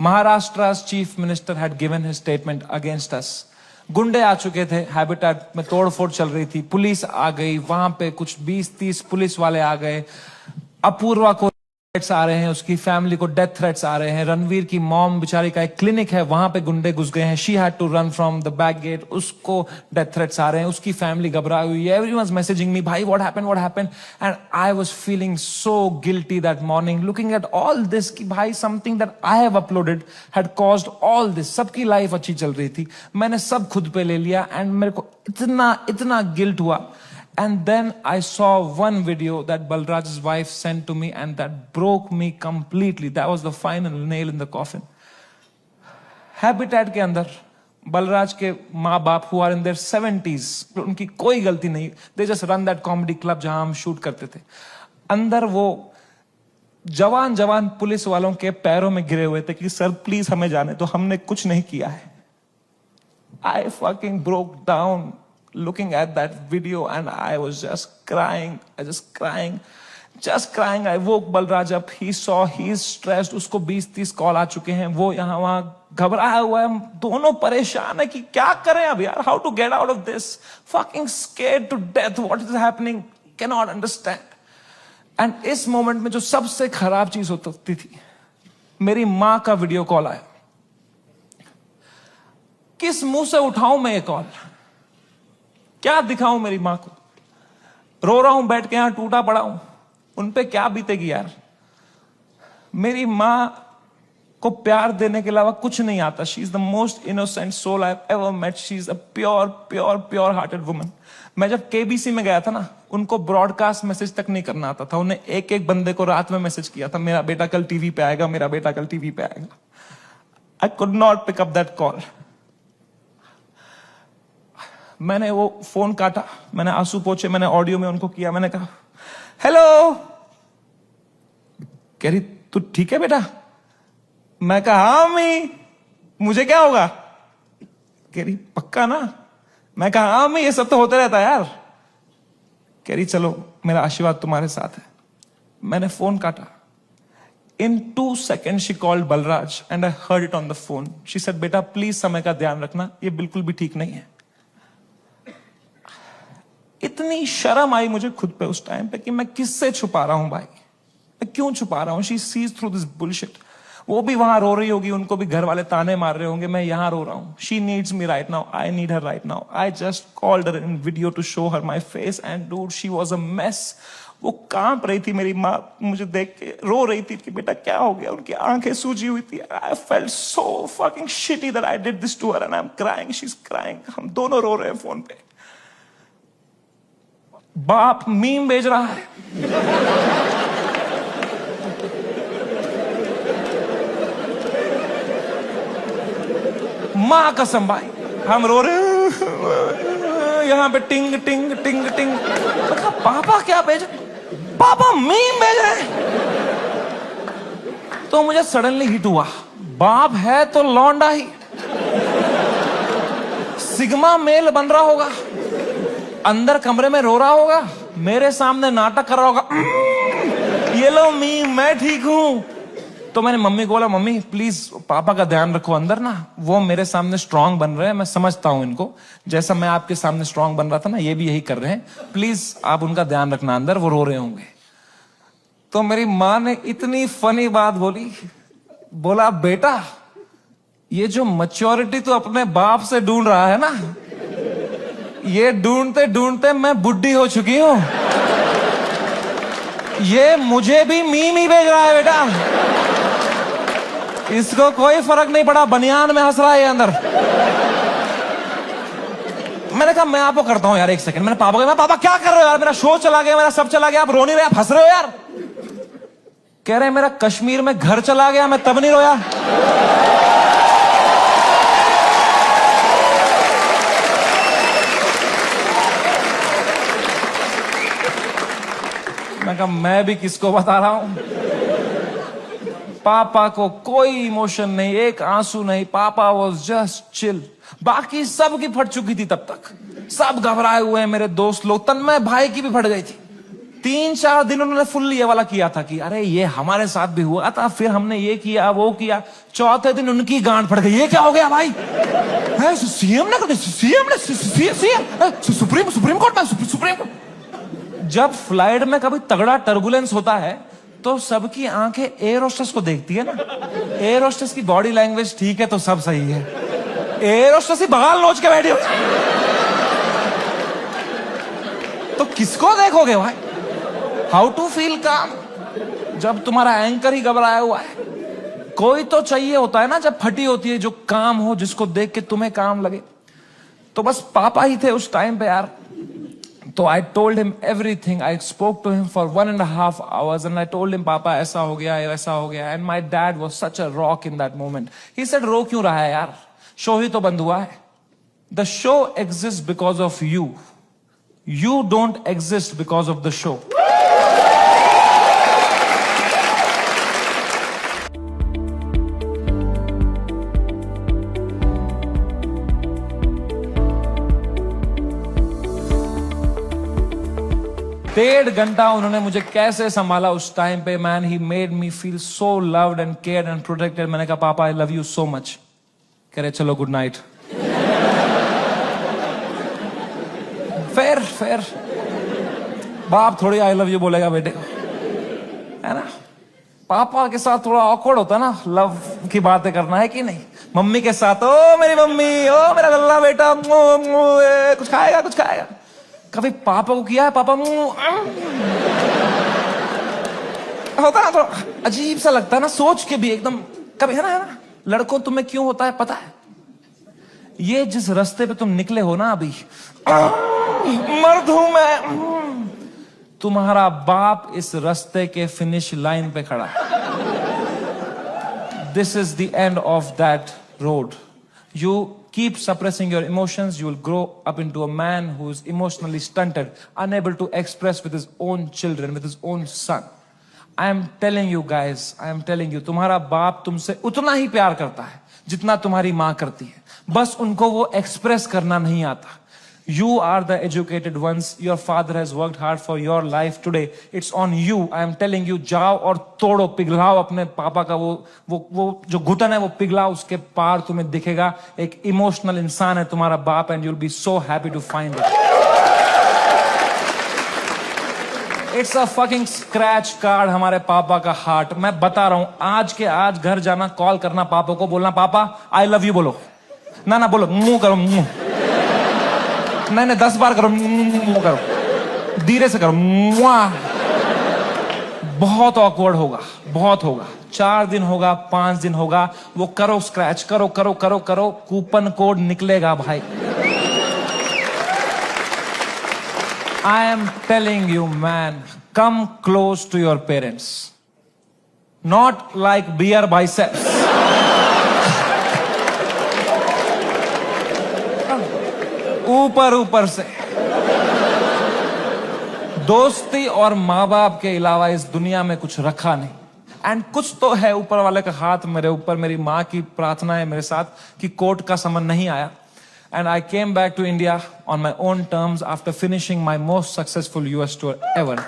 Maharashtra's chief minister had given his statement against us. गुंडे आ चुके थे, हैबिटेट में तोड़फोड़ चल रही थी, पुलिस आ गई, वहां पे कुछ 20-30 पुलिस वाले आ गए, अपूर्वा को थ्रेट्स आ रहे हैं, उसकी फैमिली को डेथ थ्रेट्स आ रहे हैं, रणवीर की मॉम बेचारी का एक क्लिनिक है, वहां पे गुंडे घुस गए हैं, she had to run from the back gate, उसको डेथ थ्रेट्स आ रहे हैं, उसकी फैमिली घबराई हुई है, एवरीवन वाज मैसेजिंग मी, भाई what happened, and I was feeling so guilty that morning, looking at all this कि भाई something that I have uploaded had caused all this. सबकी लाइफ अच्छी चल रही थी, मैंने सब खुद पे ले लिया एंड मेरे को इतना गिल्ट हुआ। And then I saw one video that Balraj's wife sent to me and that broke me completely. That was the final nail in the coffin. Habitat के अंदर बलराज के माँ बाप who are in their 70s, उनकी कोई गलती नहीं, they just run that comedy club जहां हम शूट करते थे। अंदर वो जवान पुलिस वालों के पैरों में गिरे हुए थे कि सर प्लीज हमें जाने तो, हमने कुछ नहीं किया है। I fucking broke down looking at that video and I was just crying. I woke Balraj up. He saw he's stressed. उसको 20-30 कॉल आ चुके हैं, वो यहाँ वहां घबराया हुआ है, हम दोनों परेशान है कि क्या करें अब यार, how to get out of this, fucking scared to death, what is happening, cannot understand. And इस मोमेंट में जो सबसे खराब चीज हो सकती थी, मेरी माँ का वीडियो कॉल आया। किस मुंह से उठाऊं मैं ये कॉल, क्या दिखाऊं मेरी मां को, रो रहा हूं बैठ के यहां टूटा पड़ा हूं, उन पे क्या बीतेगी यार। मेरी मां को प्यार देने के अलावा कुछ नहीं आता। She is the most innocent soul I have ever met. She is a pure hearted woman. मैं जब केबीसी में गया था ना, उनको ब्रॉडकास्ट मैसेज तक नहीं करना आता था, उन्हें एक बंदे को रात में मैसेज किया था, मेरा बेटा कल टीवी पे आएगा, मेरा बेटा कल टीवी पे आएगा। I could not pick up that call. मैंने वो फोन काटा, मैंने आंसू पोंछे, मैंने ऑडियो में उनको किया, मैंने कहा हेलो। कह रही तू ठीक है बेटा? मैं कहा हाँ अम्मी, मुझे क्या होगा? कह रही पक्का ना? मैं कहा हाँ अम्मी, ये सब तो होता रहता है यार। कह रही चलो मेरा आशीर्वाद तुम्हारे साथ है। मैंने फोन काटा। In 2 seconds she called Balraj and I heard it on the phone. She said बेटा प्लीज समय का ध्यान रखना, ये बिल्कुल भी ठीक नहीं है। इतनी शर्म आई मुझे खुद पे उस टाइम पे कि मैं किससे छुपा रहा हूं भाई, मैं क्यों छुपा रहा हूं। She sees through this bullshit. वो भी वहां रो रही होगी, उनको भी घर वाले ताने मार रहे होंगे, मैं यहां रो रहा हूं। She needs me right now, I need her right now. I just called her in video to show her my face and dude she was a mess. वो कांप रही थी, मेरी माँ मुझे देख के रो रही थी कि बेटा क्या हो गया, उनकी आंखें सूजी हुई थी। I felt so fucking shitty that I did this to her and I am crying, she is crying. हम दोनों रो रहे हैं फोन पे। बाप मीम भेज रहा है, मां कसम भाई हम रो रहे हैं यहां पे टिंग टिंग टिंग टिंग। पापा क्या भेज, पापा मीम भेज रहे हैं। तो मुझे सडनली हिट हुआ, बाप है तो लौंडा ही, सिग्मा मेल बन रहा होगा, अंदर कमरे में रो रहा होगा, मेरे सामने नाटक कर रहा होगा, ये लो मी मैं ठीक हूं। तो मैंने मम्मी को बोला मम्मी प्लीज पापा का ध्यान रखो अंदर ना, वो मेरे सामने स्ट्रांग बन रहे हैं, मैं समझता हूं इनको, जैसा मैं आपके सामने स्ट्रांग बन रहा था ना, ये भी यही कर रहे हैं, प्लीज आप उनका ध्यान रखना अंदर, वो रो रहे होंगे। तो मेरी माँ ने इतनी फनी बात बोली, बोला बेटा ये जो मैच्योरिटी तो अपने बाप से ढूंढ रहा है ना, ये ढूंढते ढूंढते मैं बुढ़ी हो चुकी हूं, ये मुझे भी मीम ही भेज रहा है बेटा, इसको कोई फर्क नहीं पड़ा, बनियान में हंस रहा है ये अंदर। मैंने कहा मैं आपको करता हूं यार, एक सेकंड। मैंने पापा को, मैं पापा क्या कर रहे हो यार, मेरा शो चला गया, मेरा सब चला गया, आप रो नहीं रहे, आप हंस रहे हो यार। कह रहे मेरा कश्मीर में घर चला गया, मैं तब नहीं रोया। मैं कहा मैं भी किसको बता रहा हूं। पापा को कोई इमोशन नहीं, एक आंसू नहीं, पापा वॉज जस्ट चिल। बाकी सब की फट चुकी थी तब तक, सब घबराए हुए हैं, मेरे दोस्त लोग, तन्मय भाई की भी फट गई थी। 3-4 दिन उन्होंने फुल ये वाला किया था कि अरे ये हमारे साथ भी हुआ था, फिर हमने ये किया वो किया। चौथे दिन उनकी गांड फट गई, ये क्या हो गया भाई? सीएम ने कर सुप्रीम कोर्ट में सुप्रीम कोर्ट। जब फ्लाइट में कभी तगड़ा टर्बुलेंस होता है तो सबकी आंखें एयर होस्टेस को देखती है ना। एयर होस्टेस की बॉडी लैंग्वेज ठीक है तो सब सही है। एयर होस्टेस ही बगाल नोच के बैठी हो तो किसको देखोगे भाई? हाउ टू फील काम जब तुम्हारा एंकर ही घबराया हुआ है? कोई तो चाहिए होता है ना जब फटी होती है, जो काम हो, जिसको देख के तुम्हें काम लगे। तो बस पापा ही थे उस टाइम पे यार। तो I told him everything, I spoke to him for 1.5 hours and I told him पापा ऐसा हो गया वैसा हो गया। And my dad was such a rock in that moment. He said रो क्यों रहा है यार, शो ही तो बंद हुआ है। The show exist because of you, you don't exist because of the show. डेढ़ घंटा उन्होंने मुझे कैसे संभाला उस टाइम पे। Man, he made me feel so loved and cared and protected. मैंने कहा पापा I love you so much. कह रहे चलो गुड नाइट। फेर बाप थोड़ी आई लव यू बोलेगा बेटे को, है ना? पापा के साथ थोड़ा ऑकवर्ड होता है ना लव की बातें करना, है कि नहीं? मम्मी के साथ ओ मेरी मम्मी, ओ मेरा गल्ला बेटा, कुछ खाएगा कुछ खाएगा। कभी पापा को किया है? पापा होता ना, थोड़ा अजीब सा लगता है ना, सोच के भी एकदम कभी, है ना? लड़कों तुम्हें क्यों होता है पता है? ये जिस रास्ते पे तुम निकले हो ना अभी, मर्द हूं मैं, तुम्हारा बाप इस रास्ते के फिनिश लाइन पे खड़ा है। This is the end of that road. You keep suppressing your emotions, you will grow up into a man who is emotionally stunted, unable to express with his own children, with his own son. I am telling you guys, I am telling you, तुम्हारा बाप तुमसे उतना ही प्यार करता है जितना तुम्हारी माँ करती है, बस उनको वो एक्सप्रेस करना नहीं आता। You are the educated ones. Your father has worked hard for your life today. It's on you. I am telling you, जाओ और तोड़ो, पिघलाओ अपने पापा का वो जो घुटन है वो पिघलाओ, उसके पार तुम्हें दिखेगा एक इमोशनल इंसान है तुम्हारा बाप, and you'll be so happy to find it. It's a fucking scratch card हमारे पापा का हार्ट। मैं बता रहा हूं, आज के आज घर जाना, कॉल करना पापा को, बोलना पापा आई लव यू बोलो। ना बोलो, मुंह करो, मुंह नहीं 10 बार करो, मुंह करो, धीरे से करो। बहुत ऑकवर्ड होगा, बहुत होगा। 4 दिन होगा, 5 दिन होगा, वो करो, स्क्रैच करो करो करो करो, कूपन कोड निकलेगा भाई। I am telling you man, come close to your parents, not like beer biceps. ऊपर से। दोस्ती और माँ बाप के अलावा इस दुनिया में कुछ रखा नहीं। एंड कुछ तो है ऊपर वाले का हाथ मेरे ऊपर, मेरी माँ की प्रार्थना है मेरे साथ कि कोर्ट का समन नहीं आया। And I came back to India on my own terms after finishing my most successful US tour ever.